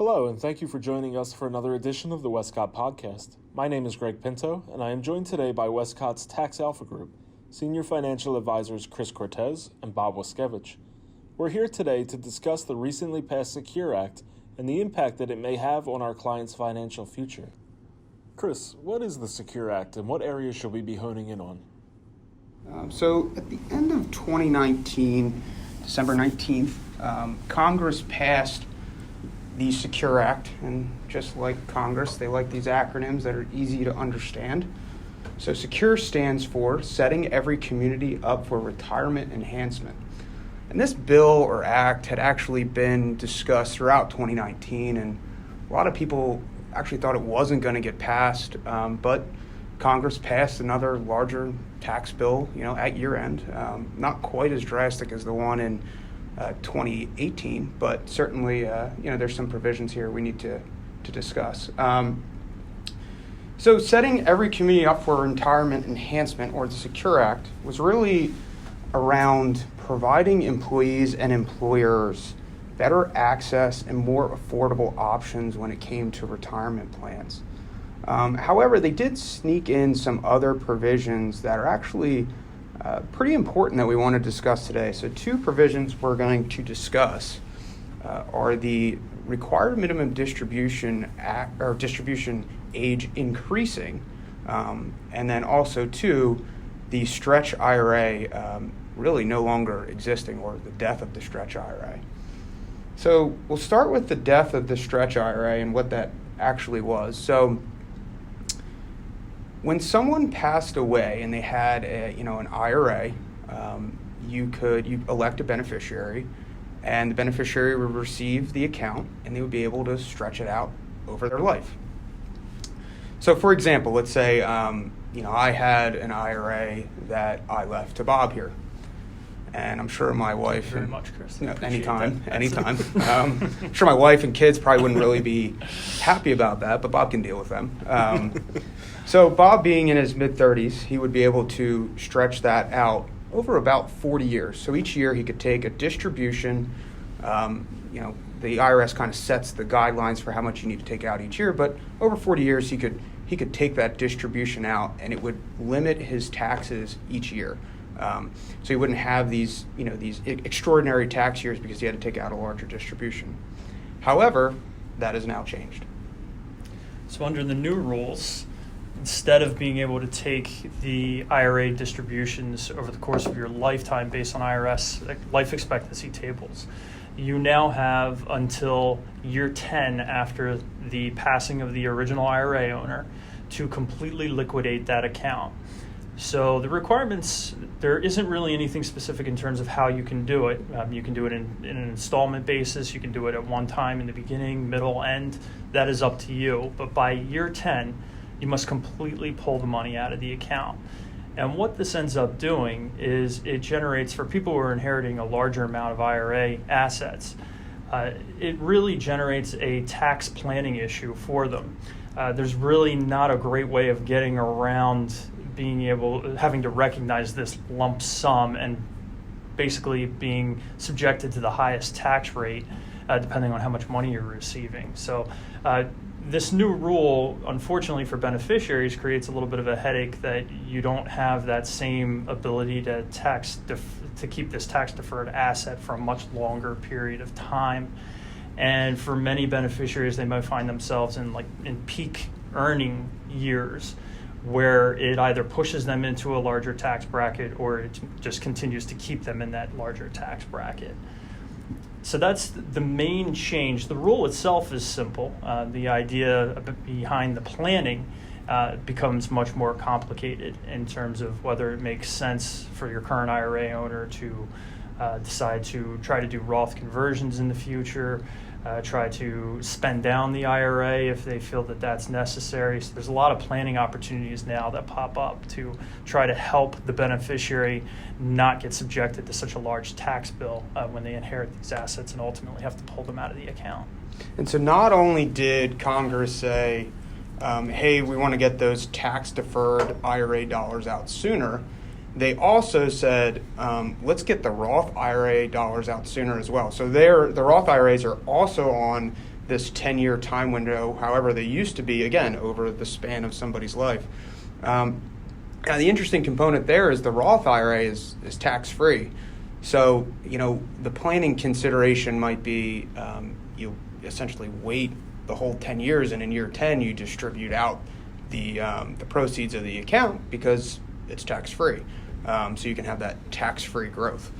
Hello, and thank you for joining us for another edition of the Wescott podcast. My name is Greg Pinto, and I am joined today by Wescott's Tax Alpha Group, Senior Financial Advisors Chris Cortese and Bob Waskiewicz. We're here today to discuss the recently passed Secure Act and the impact that it may have on our clients' financial future. Chris, what is the Secure Act and what areas should we be honing in on? So at the end of 2019, December 19th, Congress passed the Secure Act, and just like Congress, they like these acronyms that are easy to understand. So Secure stands for Setting Every Community Up for Retirement Enhancement. And this bill or act had actually been discussed throughout 2019, and a lot of people actually thought it wasn't going to get passed, but Congress passed another larger tax bill, at year end. Not quite as drastic as the one in 2018, but certainly, there's some provisions here we need to discuss. So setting every community up for retirement enhancement, or the Secure Act, was really around providing employees and employers better access and more affordable options when it came to retirement plans. However, they did sneak in some other provisions that are actually pretty important that we want to discuss today. So two provisions we're going to discuss are the required minimum distribution act, or distribution age increasing, and then also the stretch IRA really no longer existing, or the death of the stretch IRA. So we'll start with the death of the stretch IRA and what that actually was. So when someone passed away and they had an IRA, you elect a beneficiary, and the beneficiary would receive the account, and they would be able to stretch it out over their life. So, for example, let's say I had an IRA that I left to Bob here, and I'm sure my wife. Thank you very much, Chris. Anytime. I'm sure my wife and kids probably wouldn't really be happy about that, but Bob can deal with them. So Bob, being in his mid-30s, he would be able to stretch that out over about 40 years. So each year he could take a distribution. The IRS kind of sets the guidelines for how much you need to take out each year, but over 40 years he could take that distribution out, and it would limit his taxes each year. So he wouldn't have these extraordinary tax years because he had to take out a larger distribution. However, that has now changed. So under the new rules, instead of being able to take the IRA distributions over the course of your lifetime based on IRS life expectancy tables, you now have until year 10 after the passing of the original IRA owner to completely liquidate that account. So the requirements, there isn't really anything specific in terms of how you can do it. You can do it in an installment basis. You can do it at one time in the beginning, middle, end. That is up to you. But by year 10, you must completely pull the money out of the account. And what this ends up doing is it generates, for people who are inheriting a larger amount of IRA assets, it really generates a tax planning issue for them. There's really not a great way of getting around having to recognize this lump sum and basically being subjected to the highest tax rate depending on how much money you're receiving. So this new rule, unfortunately for beneficiaries, creates a little bit of a headache that you don't have that same ability to keep this tax-deferred asset for a much longer period of time. And for many beneficiaries, they might find themselves in peak earning years, where it either pushes them into a larger tax bracket or it just continues to keep them in that larger tax bracket. So that's the main change. The rule itself is simple. The idea behind the planning becomes much more complicated in terms of whether it makes sense for your current IRA owner to decide to try to do Roth conversions in the future, try to spend down the IRA if they feel that that's necessary. So there's a lot of planning opportunities now that pop up to try to help the beneficiary not get subjected to such a large tax bill when they inherit these assets and ultimately have to pull them out of the account. And so not only did Congress say, hey, we want to get those tax-deferred IRA dollars out sooner, they also said, let's get the Roth IRA dollars out sooner as well. So the Roth IRAs are also on this 10-year time window, however they used to be, again, over the span of somebody's life. Now, the interesting component there is the Roth IRA is tax-free. So, the planning consideration might be you essentially wait the whole 10 years, and in year 10 you distribute out the proceeds of the account because it's tax-free. So you can have that tax-free growth.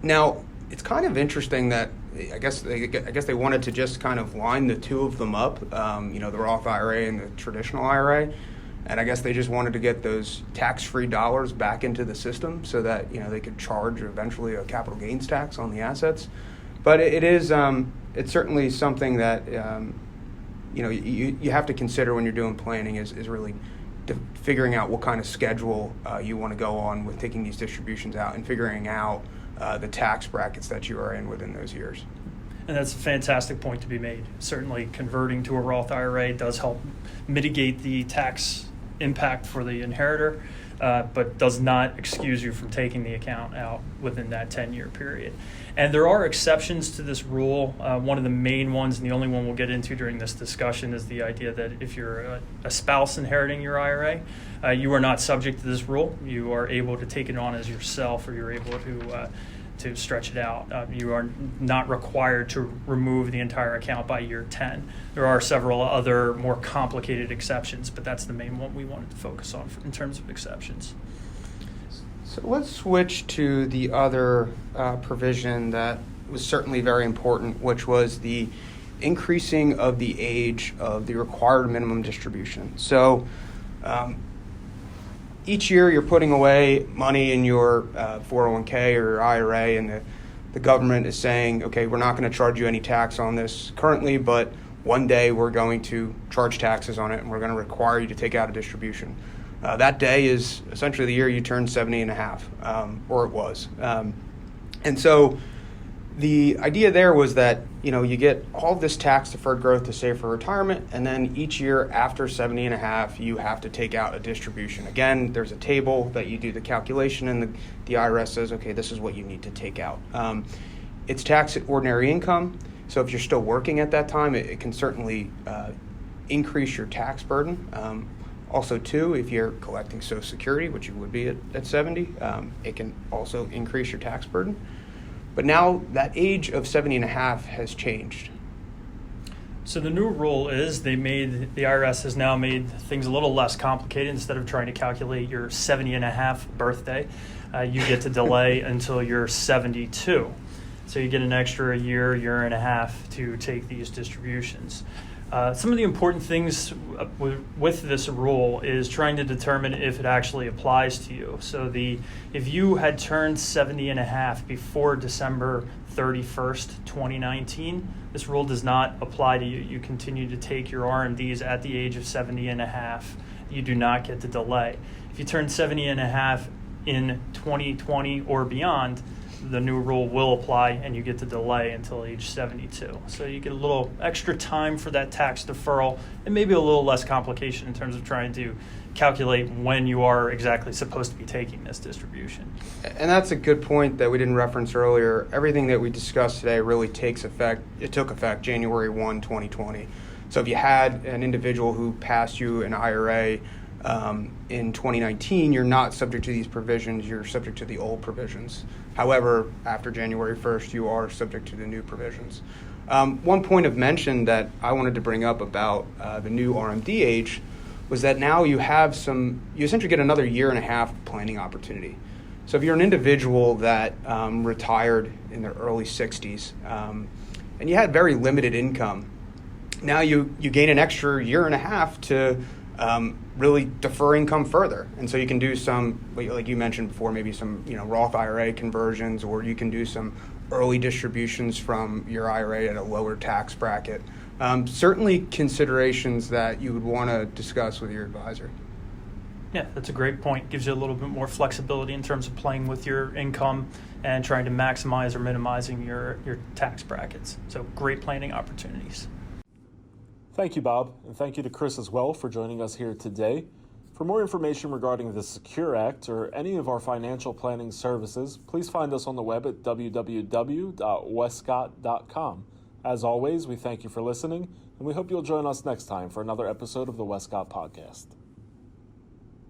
Now, it's kind of interesting that I guess they wanted to just kind of line the two of them up, the Roth IRA and the traditional IRA. And I guess they just wanted to get those tax-free dollars back into the system so that, they could charge eventually a capital gains tax on the assets. But it's certainly something that, you have to consider when you're doing planning is really figuring out what kind of schedule you want to go on with taking these distributions out and figuring out the tax brackets that you are in within those years. And that's a fantastic point to be made. Certainly converting to a Roth IRA does help mitigate the tax impact for the inheritor, but does not excuse you from taking the account out within that 10-year period. And there are exceptions to this rule. One of the main ones, and the only one we'll get into during this discussion, is the idea that if you're a spouse inheriting your IRA, you are not subject to this rule. You are able to take it on as yourself, or you're able to stretch it out. You are not required to remove the entire account by year 10. There are several other more complicated exceptions, but that's the main one we wanted to focus on in terms of exceptions. So let's switch to the other provision that was certainly very important, which was the increasing of the age of the required minimum distribution. So each year you're putting away money in your 401k or IRA, and the government is saying, okay, we're not going to charge you any tax on this currently, but one day we're going to charge taxes on it, and we're going to require you to take out a distribution. That day is essentially the year you turn 70 and a half, or it was. And so the idea there was that, you get all of this tax-deferred growth to save for retirement, and then each year after 70 and a half, you have to take out a distribution. Again, there's a table that you do the calculation, and the IRS says, okay, this is what you need to take out. It's taxed at ordinary income, so if you're still working at that time, it can certainly increase your tax burden. Also, too, if you're collecting Social Security, which you would be at 70, it can also increase your tax burden. But now that age of 70 and a half has changed. So the new rule is the IRS has now made things a little less complicated. Instead of trying to calculate your 70 and a half birthday, you get to delay until you're 72. So you get an extra year and a half to take these distributions. Some of the important things with this rule is trying to determine if it actually applies to you. So if you had turned 70 and a half before December 31st, 2019, this rule does not apply to you. You continue to take your RMDs at the age of 70 and a half. You do not get the delay. If you turn 70 and a half in 2020 or beyond, the new rule will apply, and you get the delay until age 72. So you get a little extra time for that tax deferral, and maybe a little less complication in terms of trying to calculate when you are exactly supposed to be taking this distribution. And that's a good point that we didn't reference earlier. Everything that we discussed today really took effect January 1, 2020. So if you had an individual who passed you an IRA in 2019, you're not subject to these provisions, you're subject to the old provisions. However, after January 1st, you are subject to the new provisions. One point of mention that I wanted to bring up about the new RMD age was that now you essentially get another year and a half planning opportunity. So if you're an individual that retired in their early 60s and you had very limited income, now you gain an extra year and a half to really defer income further. And so you can do some, like you mentioned before, maybe some Roth IRA conversions, or you can do some early distributions from your IRA at a lower tax bracket. Certainly considerations that you would want to discuss with your advisor. Yeah, that's a great point. Gives you a little bit more flexibility in terms of playing with your income and trying to maximize or minimizing your tax brackets. So great planning opportunities. Thank you, Bob, and thank you to Chris as well for joining us here today. For more information regarding the Secure Act or any of our financial planning services, please find us on the web at www.wescott.com. As always, we thank you for listening, and we hope you'll join us next time for another episode of the Wescott Podcast.